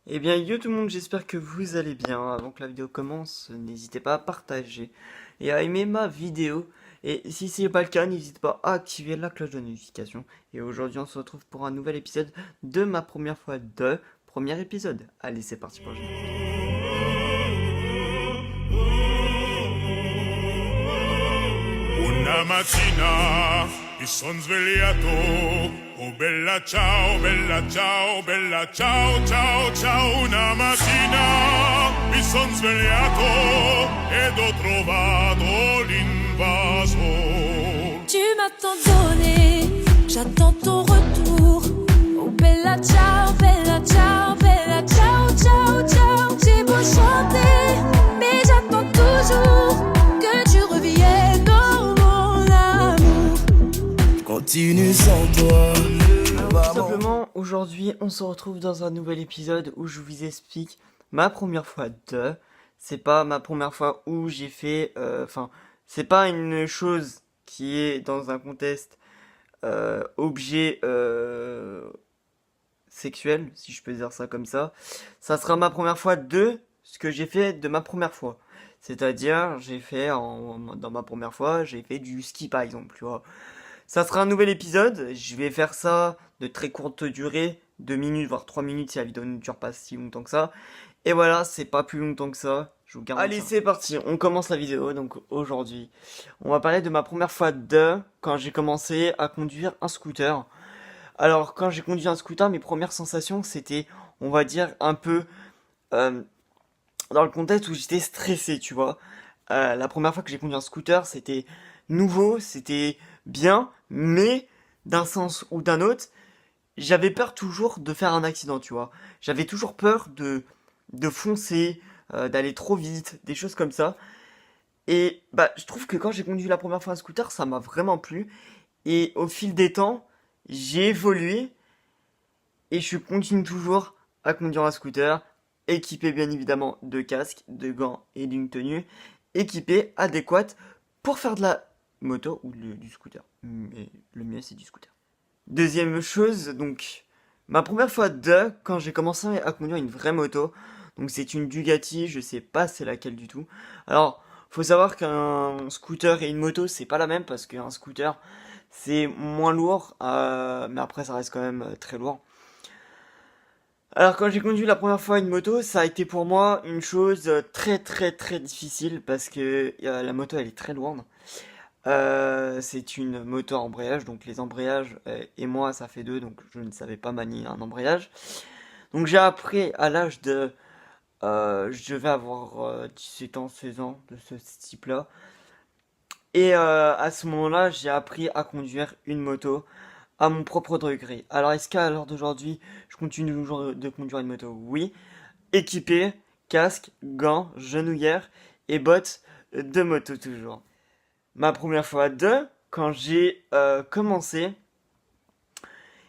Eh bien, yo tout le monde, j'espère que vous allez bien. Avant que la vidéo commence, n'hésitez pas à partager et à aimer ma vidéo. Et si ce n'est pas le cas, n'hésitez pas à activer la cloche de notification. Et aujourd'hui, on se retrouve pour un nouvel épisode de ma première fois de premier épisode. Allez, c'est parti pour le générique. Una mattina mi son svegliato, oh bella ciao, bella ciao, bella ciao, ciao, ciao. Una mattina mi son svegliato ed ho trovato l'invaso. Tu m'as tant donné, j'attends ton retour. Oh bella ciao, bella ciao, bella ciao, ciao, ciao. J'ai beau chanter, mais j'attends toujours que tu reviennes dans mon amour. Continue sans toi. Tout simplement, aujourd'hui, on se retrouve dans un nouvel épisode où je vous explique ma première fois de. C'est pas ma première fois où j'ai fait. C'est pas une chose qui est dans un contexte objet sexuel, si je peux dire ça comme ça. Ça sera ma première fois de ce que j'ai fait de ma première fois. C'est-à-dire, dans ma première fois, j'ai fait du ski par exemple, tu vois. Ça sera un nouvel épisode, je vais faire ça de très courte durée, 2 minutes voire 3 minutes si la vidéo ne dure pas si longtemps que ça. Et voilà, c'est pas plus longtemps que ça, je vous garantis. Allez, c'est parti, on commence la vidéo. Donc aujourd'hui, on va parler de ma première fois de quand j'ai commencé à conduire un scooter. Alors, quand j'ai conduit un scooter, mes premières sensations, c'était, on va dire, un peu euh, dans le contexte où j'étais stressé, tu vois. La première fois que j'ai conduit un scooter, c'était nouveau, c'était bien, mais d'un sens ou d'un autre, j'avais peur toujours de faire un accident, tu vois. J'avais toujours peur de foncer, d'aller trop vite, des choses comme ça. Et bah, je trouve que quand j'ai conduit la première fois un scooter, ça m'a vraiment plu. Et au fil des temps, j'ai évolué et je continue toujours à conduire un scooter, équipé bien évidemment de casque, de gants et d'une tenue, équipé adéquate pour faire de la moto ou du scooter. Mais le mieux c'est du scooter. Deuxième chose, donc ma première fois quand j'ai commencé à conduire une vraie moto, donc c'est une Ducati, je sais pas c'est laquelle du tout. Alors, faut savoir qu'un scooter et une moto c'est pas la même parce qu'un scooter c'est moins lourd, mais après ça reste quand même très lourd. Alors quand j'ai conduit la première fois une moto, ça a été pour moi une chose très très très difficile parce que la moto elle est très lourde. C'est une moto à embrayage, donc les embrayages et moi ça fait deux, donc je ne savais pas manier un embrayage. Donc j'ai appris à l'âge de, je devais avoir 17 ans, 16 ans de ce type-là. Et à ce moment-là, j'ai appris à conduire une moto à mon propre degré. Alors est-ce qu'à l'heure d'aujourd'hui, je continue toujours de conduire une moto? Oui. Équipé, casque, gants, genouillères et bottes de moto toujours. Ma première fois quand j'ai commencé,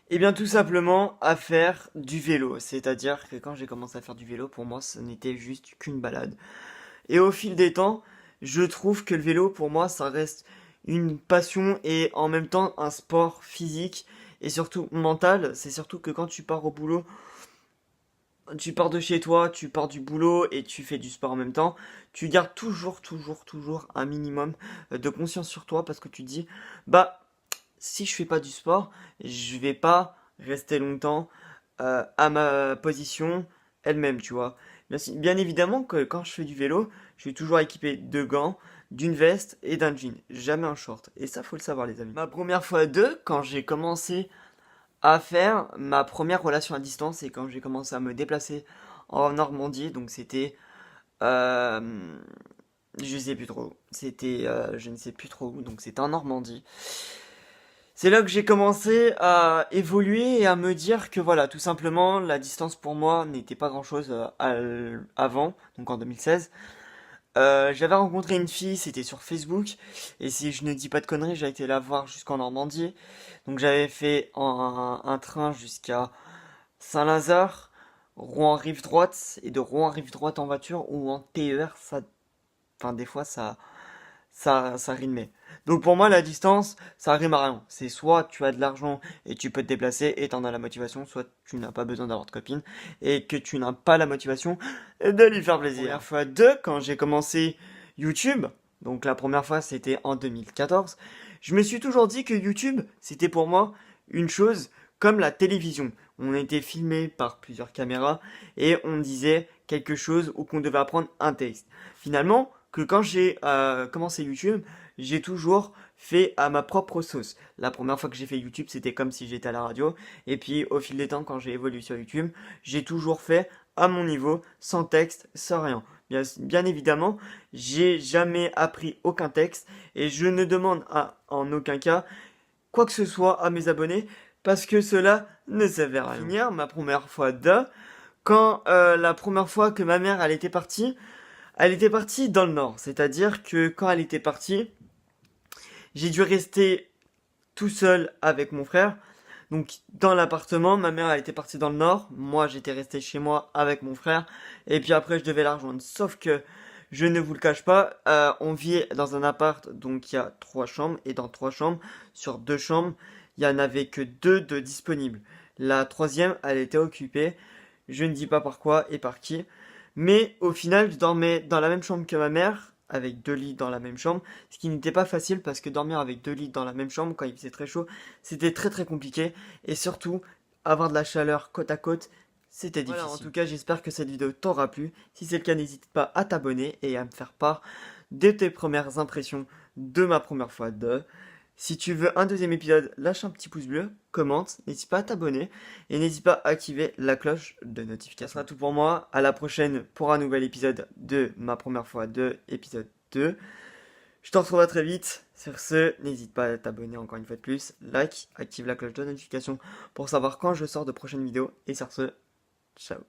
eh bien tout simplement à faire du vélo. C'est-à-dire que quand j'ai commencé à faire du vélo, pour moi ce n'était juste qu'une balade. Et au fil des temps, je trouve que le vélo pour moi ça reste une passion et en même temps un sport physique et surtout mental. C'est surtout que quand tu pars au boulot, tu pars de chez toi, tu pars du boulot et tu fais du sport en même temps, tu gardes toujours un minimum de conscience sur toi parce que tu te dis, bah, si je fais pas du sport, je vais pas rester longtemps à ma position elle-même, tu vois. Bien évidemment que quand je fais du vélo, je suis toujours équipé de gants, d'une veste et d'un jean, jamais un short. Et ça, faut le savoir, les amis. Ma première fois quand j'ai commencé à faire ma première relation à distance et quand j'ai commencé à me déplacer en Normandie, donc c'était, euh, je sais plus trop, c'était, je ne sais plus trop où, donc c'était en Normandie. C'est là que j'ai commencé à évoluer et à me dire que voilà, tout simplement, la distance pour moi n'était pas grand-chose avant, donc en 2016. J'avais rencontré une fille, c'était sur Facebook, et si je ne dis pas de conneries, j'ai été la voir jusqu'en Normandie. Donc j'avais fait un train jusqu'à Saint-Lazare, Rouen rive droite, et de Rouen rive droite en voiture ou en TER, ça, enfin des fois ça rimait. Donc pour moi, la distance, ça rime à rien. C'est soit tu as de l'argent et tu peux te déplacer et t'en as la motivation, soit tu n'as pas besoin d'avoir de copine et que tu n'as pas la motivation de lui faire plaisir. La première fois 2, quand j'ai commencé YouTube, donc la première fois c'était en 2014, je me suis toujours dit que YouTube, c'était pour moi une chose comme la télévision. On était filmé par plusieurs caméras et on disait quelque chose ou qu'on devait apprendre un texte. Finalement, que quand j'ai commencé YouTube, j'ai toujours fait à ma propre sauce. La première fois que j'ai fait YouTube, c'était comme si j'étais à la radio. Et puis au fil des temps, quand j'ai évolué sur YouTube, j'ai toujours fait à mon niveau, sans texte, sans rien. Bien évidemment, j'ai jamais appris aucun texte et je ne demande en aucun cas quoi que ce soit à mes abonnés parce que cela ne servait à rien. Finir ma première fois quand la première fois que ma mère elle était partie dans le nord. C'est-à-dire que quand elle était partie, j'ai dû rester tout seul avec mon frère. Donc dans l'appartement, ma mère elle était partie dans le nord, moi j'étais resté chez moi avec mon frère et puis après je devais la rejoindre. Sauf que je ne vous le cache pas, on vit dans un appart donc il y a 3 chambres et dans 3 chambres, sur 2 chambres, il y en avait que 2 de disponibles. La troisième, elle était occupée. Je ne dis pas par quoi et par qui. Mais au final, je dormais dans la même chambre que ma mère, avec 2 lits dans la même chambre, ce qui n'était pas facile parce que dormir avec 2 lits dans la même chambre quand il faisait très chaud, c'était très très compliqué. Et surtout, avoir de la chaleur côte à côte, c'était difficile. Voilà, en tout cas, j'espère que cette vidéo t'aura plu. Si c'est le cas, n'hésite pas à t'abonner et à me faire part de tes premières impressions de ma première fois de... Si tu veux un deuxième épisode, lâche un petit pouce bleu, commente, n'hésite pas à t'abonner et n'hésite pas à activer la cloche de notification. Ça sera tout pour moi. À la prochaine pour un nouvel épisode de ma première fois de épisode 2. Je te retrouverai très vite. Sur ce, n'hésite pas à t'abonner encore une fois de plus. Like, active la cloche de notification pour savoir quand je sors de prochaines vidéos. Et sur ce, ciao.